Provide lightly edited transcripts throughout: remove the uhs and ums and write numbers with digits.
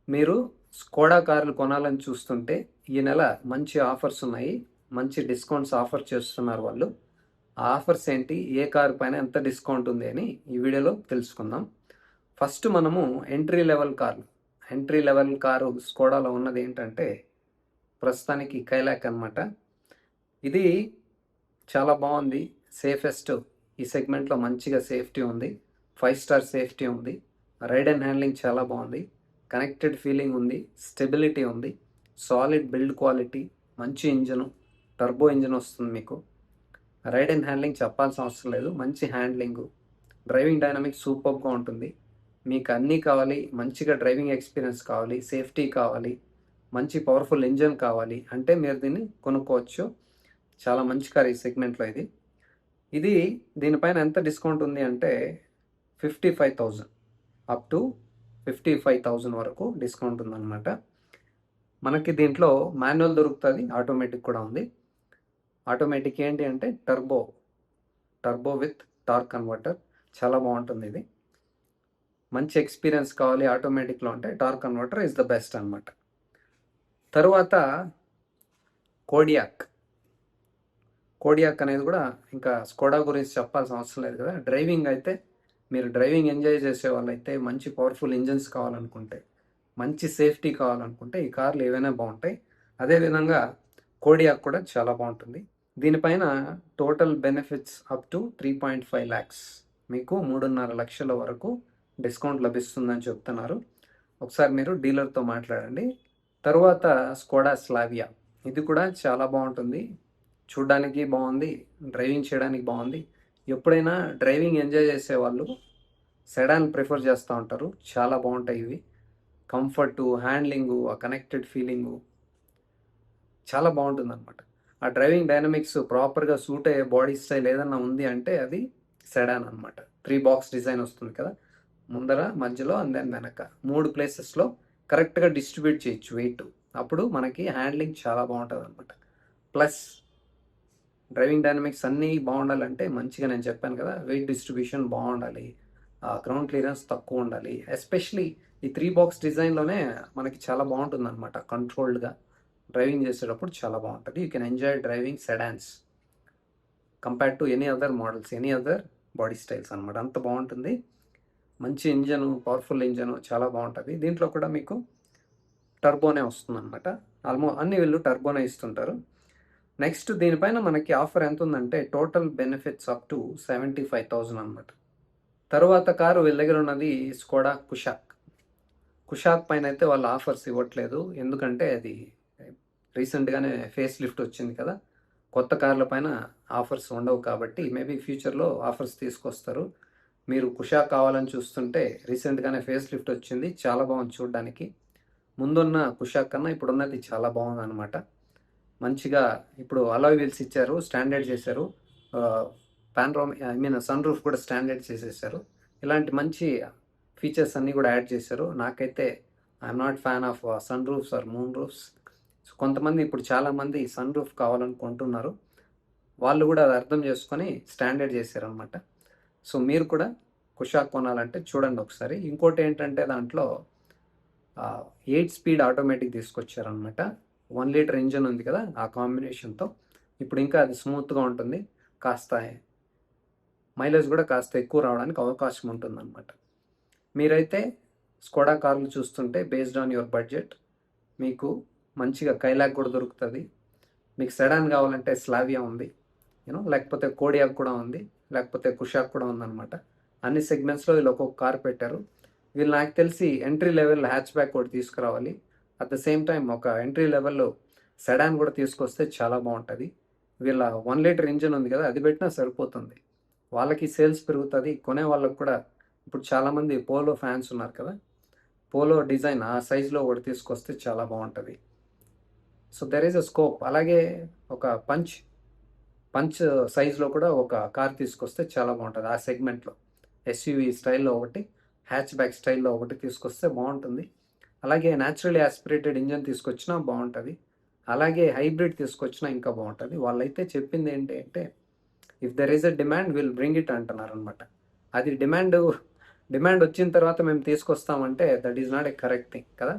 మీరు స్కోడా కార్లు కొనాలని చూస్తుంటే ఈ నెల మంచి ఆఫర్స్ ఉన్నాయి. మంచి డిస్కౌంట్స్ ఆఫర్ చేస్తున్నారు వాళ్ళు. ఆ ఆఫర్స్ ఏంటి? ఏ కారు పైన ఎంత డిస్కౌంట్ ఉంది అని ఈ వీడియోలో తెలుసుకుందాం. ఫస్ట్ మనము ఎంట్రీ లెవెల్ కారు స్కోడాలో ఉన్నది ఏంటంటే ప్రస్తుతానికి కైలాక్ అనమాట. ఇది చాలా బాగుంది. సేఫెస్ట్, ఈ సెగ్మెంట్లో మంచిగా సేఫ్టీ ఉంది. 5 స్టార్ సేఫ్టీ ఉంది. రైడ్ అండ్ హ్యాండ్లింగ్ చాలా బాగుంది. కనెక్టెడ్ ఫీలింగ్ ఉంది. స్టెబిలిటీ ఉంది. సాలిడ్ బిల్డ్ క్వాలిటీ, మంచి ఇంజను, టర్బో ఇంజన్ వస్తుంది మీకు. రైడ్ అండ్ హ్యాండ్లింగ్ చెప్పాల్సిన అవసరం లేదు. మంచి హ్యాండ్లింగు, డ్రైవింగ్ డైనమిక్స్ సూపర్గా ఉంటుంది. మీకు అన్నీ కావాలి, మంచిగా డ్రైవింగ్ ఎక్స్పీరియన్స్ కావాలి, సేఫ్టీ కావాలి, మంచి పవర్ఫుల్ ఇంజన్ కావాలి అంటే మీరు దీన్ని కొనుక్కోవచ్చు. చాలా మంచి కార్ ఈ సెగ్మెంట్లో ఇది దీనిపైన ఎంత డిస్కౌంట్ ఉంది అంటే 55,000 అప్ టు 55,000 వరకు డిస్కౌంట్ ఉందన్నమాట. మనకి దీంట్లో మాన్యువల్ దొరుకుతుంది, ఆటోమేటిక్ కూడా ఉంది. ఆటోమేటిక్ ఏంటి అంటే టర్బో విత్ టార్క్ కన్వర్టర్. చాలా బాగుంటుంది ఇది. మంచి ఎక్స్పీరియన్స్ కావాలి ఆటోమేటిక్లో అంటే torque converter is the best అనమాట. తరువాత కోడియాక్ అనేది కూడా ఇంకా స్కోడా గురించి చెప్పాల్సిన అవసరం లేదు కదా. డ్రైవింగ్ అయితే మీరు డ్రైవింగ్ ఎంజాయ్ చేసే వాళ్ళైతే, మంచి పవర్ఫుల్ ఇంజన్స్ కావాలనుకుంటే, మంచి సేఫ్టీ కావాలనుకుంటే ఈ కార్లు ఏవైనా బాగుంటాయి. అదేవిధంగా కోడియాక్ కూడా చాలా బాగుంటుంది. దీనిపైన total benefits up to 3.5 lakhs, మీకు 3.5 లక్షల వరకు డిస్కౌంట్ లభిస్తుందని చెప్తున్నారు. ఒకసారి మీరు డీలర్తో మాట్లాడండి. తరువాత స్కోడా స్లావియా, ఇది కూడా చాలా బాగుంటుంది. చూడ్డానికి బాగుంది, డ్రైవింగ్ చేయడానికి బాగుంది. ఎప్పుడైనా డ్రైవింగ్ ఎంజాయ్ చేసేవాళ్ళు సెడాన్ ప్రిఫర్ చేస్తూ ఉంటారు. చాలా బాగుంటాయి ఇవి. కంఫర్టు, హ్యాండ్లింగు, ఆ కనెక్టెడ్ ఫీలింగు చాలా బాగుంటుంది అనమాట. ఆ డ్రైవింగ్ డైనమిక్స్ ప్రాపర్గా సూట్ అయ్యే బాడీ స్టైల్ ఏదన్నా ఉంది అంటే అది సెడాన్ అనమాట. 3 బాక్స్ డిజైన్ వస్తుంది కదా, ముందర, మధ్యలో అండ్ దెన్ వెనక 3 ప్లేసెస్లో కరెక్ట్గా డిస్ట్రిబ్యూట్ చేయొచ్చు వెయిట్. అప్పుడు మనకి హ్యాండ్లింగ్ చాలా బాగుంటుంది అనమాట. ప్లస్ డ్రైవింగ్ డైనమిక్స్ అన్నీ బాగుండాలంటే మంచిగా నేను చెప్పాను కదా, వెయిట్ డిస్ట్రిబ్యూషన్ బాగుండాలి, గ్రౌండ్ క్లియరెన్స్ తక్కువ ఉండాలి. ఎస్పెషలీ ఈ 3 బాక్స్ డిజైన్లోనే మనకి చాలా బాగుంటుంది అనమాట. కంట్రోల్డ్గా డ్రైవింగ్ చేసేటప్పుడు చాలా బాగుంటుంది. You can enjoy driving sedans compare to any other models, any other body styles అనమాట. అంత బాగుంటుంది. మంచి ఇంజను, పవర్ఫుల్ ఇంజను, చాలా బాగుంటుంది. దీంట్లో కూడా మీకు టర్బోనే వస్తుంది అనమాట. అన్ని వీళ్ళు టర్బోనే ఇస్తుంటారు. నెక్స్ట్ దీనిపైన మనకి ఆఫర్ ఎంత ఉందంటే టోటల్ బెనిఫిట్స్ అప్ టు 75,000 అనమాట. తరువాత కారు వీళ్ళ దగ్గర ఉన్నది స్కోడా కుషాక్ పైన అయితే వాళ్ళు ఆఫర్స్ ఇవ్వట్లేదు. ఎందుకంటే అది రీసెంట్గానే ఫేస్ లిఫ్ట్ వచ్చింది కదా, కొత్త కార్ల పైన ఆఫర్స్ ఉండవు కాబట్టి మేబీ ఫ్యూచర్లో ఆఫర్స్ తీసుకొస్తారు. మీరు కుషాక్ కావాలని చూస్తుంటే రీసెంట్గానే ఫేస్ లిఫ్ట్ వచ్చింది, చాలా బాగుంది చూడడానికి. ముందున్న కుషాక్ కన్నా ఇప్పుడున్నది చాలా బాగుంది అనమాట. మంచిగా ఇప్పుడు అలాయ్ వీల్స్ ఇచ్చారు, స్టాండర్డ్ చేశారు. సన్ రూఫ్ కూడా స్టాండర్డ్ చేసేసారు. ఇలాంటి మంచి ఫీచర్స్ అన్నీ కూడా యాడ్ చేశారు. నాకైతే I'm not fan of sun roofs or moon roofs. So కొంతమంది ఇప్పుడు చాలామంది సన్ రూఫ్ కావాలనుకుంటున్నారు. వాళ్ళు కూడా అది అర్థం చేసుకొని స్టాండర్డ్ చేశారనమాట. సో మీరు కూడా కుషాక్ కొనాలంటే చూడండి ఒకసారి. ఇంకోటి ఏంటంటే దాంట్లో 8 స్పీడ్ ఆటోమేటిక్ తీసుకొచ్చారనమాట. 1 లీటర్ ఇంజన్ ఉంది కదా, ఆ కాంబినేషన్తో ఇప్పుడు ఇంకా అది స్మూత్గా ఉంటుంది. కాస్త మైలేజ్ కూడా కాస్త ఎక్కువ రావడానికి అవకాశం ఉంటుందన్నమాట. మీరైతే స్కోడా కార్లు చూస్తుంటే బేస్డ్ ఆన్ యువర్ బడ్జెట్ మీకు మంచిగా కైలాక్ కూడా దొరుకుతుంది. మీకు సెడాన్ కావాలంటే స్లావియా ఉంది, లేకపోతే కోడియాక్ కూడా ఉంది, లేకపోతే కుషాక్ కూడా ఉందన్నమాట. అన్ని సెగ్మెంట్స్లో వీళ్ళు ఒక్కొక్క కార్ పెట్టారు. వీళ్ళు నాకు తెలిసి ఎంట్రీ లెవెల్ హ్యాచ్ బ్యాక్ కూడా తీసుకురావాలి. అట్ ద సేమ్ టైం ఒక ఎంట్రీ లెవెల్లో సెడాన్ కూడా తీసుకొస్తే చాలా బాగుంటుంది. వీళ్ళ 1 లీటర్ ఇంజన్ ఉంది కదా, అది పెట్టినా సరిపోతుంది. వాళ్ళకి సేల్స్ పెరుగుతుంది, కొనే వాళ్ళకు కూడా. ఇప్పుడు చాలామంది పోలో ఫ్యాన్స్ ఉన్నారు కదా, పోలో డిజైన్ ఆ సైజులో ఒకటి తీసుకొస్తే చాలా బాగుంటుంది. So there is a scope. అలాగే ఒక పంచ్ సైజులో కూడా ఒక కార్ తీసుకొస్తే చాలా బాగుంటుంది. ఆ సెగ్మెంట్లో ఎస్యూవీ స్టైల్లో ఒకటి, హ్యాచ్ బ్యాక్ స్టైల్లో ఒకటి తీసుకొస్తే బాగుంటుంది. అలాగే న్యాచురల్లీ ఆస్పిరేటెడ్ ఇంజన్ తీసుకొచ్చినా బాగుంటుంది. అలాగే హైబ్రిడ్ తీసుకొచ్చినా ఇంకా బాగుంటుంది. వాళ్ళైతే చెప్పింది ఏంటి అంటే if there is a demand will bring it అంటున్నారు అనమాట. అది డిమాండ్ వచ్చిన తర్వాత మేము తీసుకొస్తామంటే that is not a correct thing కదా.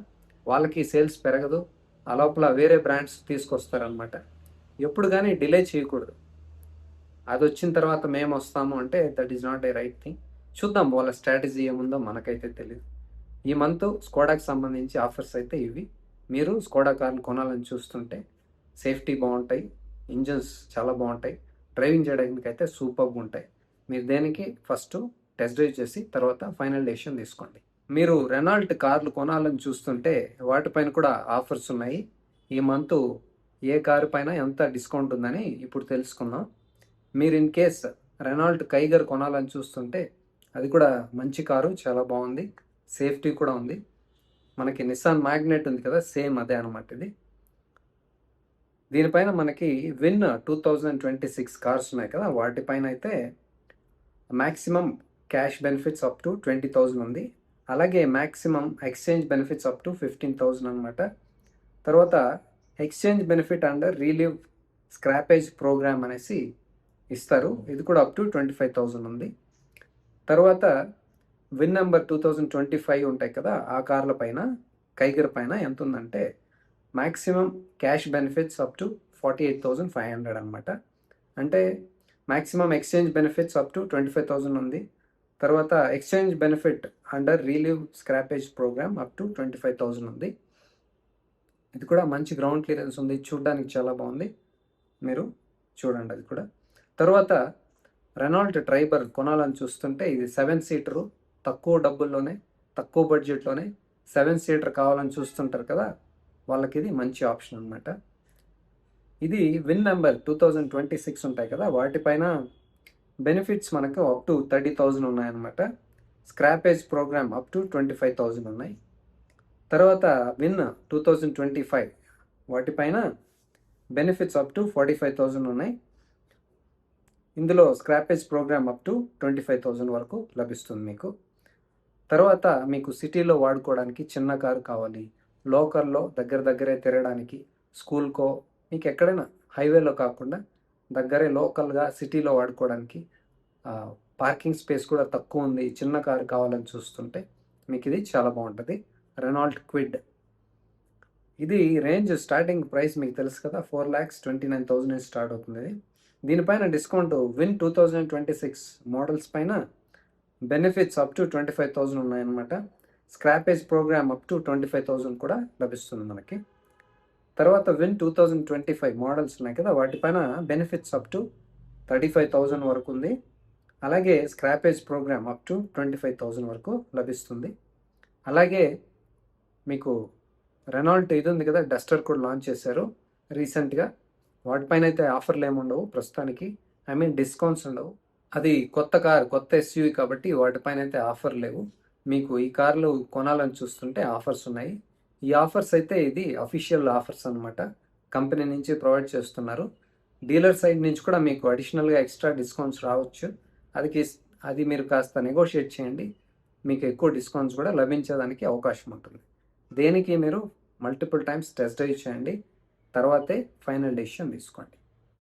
వాళ్ళకి సేల్స్ పెరగదు. ఆ లోపల వేరే బ్రాండ్స్ తీసుకొస్తారనమాట. ఎప్పుడు కానీ డిలే చేయకూడదు. అది వచ్చిన తర్వాత మేము వస్తాము అంటే that is not a right thing. చూద్దాం వాళ్ళ స్ట్రాటజీ ఏముందో మనకైతే తెలియదు. ఈ మంత్ స్కోడాకి సంబంధించి ఆఫర్స్ అయితే ఇవి. మీరు స్కోడా కార్లు కొనాలని చూస్తుంటే సేఫ్టీ బాగుంటాయి, ఇంజన్స్ చాలా బాగుంటాయి, డ్రైవింగ్ చేయడానికి అయితే సూపర్గా ఉంటాయి. మీరు దేనికి ఫస్ట్ టెస్ట్ డ్రైవ్ చేసి తర్వాత ఫైనల్ డెసిషన్ తీసుకోండి. మీరు రెనాల్ట్ కార్లు కొనాలని చూస్తుంటే వాటిపైన కూడా ఆఫర్స్ ఉన్నాయి. ఈ మంత్ ఏ కారు పైన ఎంత డిస్కౌంట్ ఉందని ఇప్పుడు తెలుసుకుందాం. మీరు ఇన్ కేస్ రెనాల్ట్ కైగర్ కొనాలని చూస్తుంటే అది కూడా మంచి కారు, చాలా బాగుంది, సేఫ్టీ కూడా ఉంది. మనకి నిస్సాన్ మ్యాగ్నెట్ ఉంది కదా, సేమ్ అదే అనమాట ఇది. దీనిపైన మనకి విన్ 2026 కార్స్ ఉన్నాయి కదా, వాటిపైన అయితే maximum cash benefits up to 20,000 ఉంది. అలాగే maximum exchange benefits up to 15,000 అనమాట. తర్వాత exchange benefit under relive scrappage programme అనేసి ఇస్తారు. ఇది కూడా అప్ టు 25,000 ఉంది. తర్వాత విన్ నెంబర్ 2025 ఉంటాయి కదా, ఆ కార్ల పైన కైగర్ పైన ఎంత ఉందంటే maximum cash benefits up to 48,500 అనమాట. అంటే maximum exchange benefits up to 25,000 ఉంది. తర్వాత exchange benefit under relive scrappage programme up to 25,000 ఉంది. ఇది కూడా మంచి గ్రౌండ్ క్లియరెన్స్ ఉంది, చూడడానికి చాలా బాగుంది, మీరు చూడండి అది కూడా. తర్వాత రెనాల్ట్ ట్రైబర్ కొనాలని చూస్తుంటే ఇది 7 సీటరు, తక్కువ డబ్బుల్లోనే తక్కువ బడ్జెట్లోనే 7 సీటర్ కావాలని చూస్తుంటారు కదా, వాళ్ళకి ఇది మంచి ఆప్షన్ అనమాట. ఇది విన్ నెంబర్ 2026 ఉంటాయి కదా, వాటిపైన బెనిఫిట్స్ మనకు అప్ టు 30,000 ఉన్నాయన్నమాట. స్క్రాపేజ్ ప్రోగ్రామ్ అప్ టు 25,000 ఉన్నాయి. తర్వాత విన్ 2025 వాటిపైన బెనిఫిట్స్ అప్ టు 45,000 ఉన్నాయి. ఇందులో స్క్రాపేజ్ ప్రోగ్రామ్ అప్ టు 25,000 వరకు లభిస్తుంది మీకు. తర్వాత మీకు సిటీలో వాడుకోవడానికి చిన్న కారు కావాలి, లోకల్లో దగ్గరే తిరగడానికి, స్కూల్కో, మీకు ఎక్కడైనా హైవేలో కాకుండా దగ్గరే లోకల్గా సిటీలో వాడుకోవడానికి పార్కింగ్ స్పేస్ కూడా తక్కువ ఉంది, చిన్న కారు కావాలని చూస్తుంటే మీకు ఇది చాలా బాగుంటుంది. రెనాల్ట్ క్విడ్, ఇది రేంజ్ స్టార్టింగ్ ప్రైస్ మీకు తెలుసు కదా, 4,29,000 స్టార్ట్ అవుతుంది. దీనిపైన డిస్కౌంట్ విన్ 2026 మోడల్స్ పైన బెనిఫిట్స్ అప్ టు 25,000 ఉన్నాయన్నమాట. స్క్రాపేజ్ ప్రోగ్రామ్ అప్ టు 25,000 కూడా లభిస్తుంది మనకి. తర్వాత విన్ 2025 మోడల్స్ ఉన్నాయి కదా, వాటిపైన బెనిఫిట్స్ అప్ టు 35,000 వరకు ఉంది. అలాగే స్క్రాపేజ్ ప్రోగ్రామ్ అప్ టు 25,000 వరకు లభిస్తుంది. అలాగే మీకు రెనాల్ట్ ఇది ఉంది కదా, డస్టర్ కూడా లాంచ్ చేశారు రీసెంట్గా. వాటిపైన అయితే ఆఫర్లు ఏమి ఉండవు ప్రస్తుతానికి, డిస్కౌంట్స్ ఉండవు. అది కొత్త కార్, కొత్త ఎస్యూవీ కాబట్టి వాటిపైన అయితే ఆఫర్ లేవు. మీకు ఈ కార్లు కొనాలని చూస్తుంటే ఆఫర్స్ ఉన్నాయి. ఈ ఆఫర్స్ అయితే ఇది అఫీషియల్ ఆఫర్స్ అనమాట, కంపెనీ నుంచి ప్రొవైడ్ చేస్తున్నారు. డీలర్ సైడ్ నుంచి కూడా మీకు అడిషనల్గా ఎక్స్ట్రా డిస్కౌంట్స్ రావచ్చు. అది మీరు కాస్త నెగోషియేట్ చేయండి, మీకు ఎక్కువ డిస్కౌంట్స్ కూడా లభించడానికి అవకాశం ఉంటుంది. దేనికి మీరు మల్టిపుల్ టైమ్స్ టెస్ట్ డ్రైవ్ చేయండి, తర్వాతే ఫైనల్ డెసిషన్ తీసుకోండి.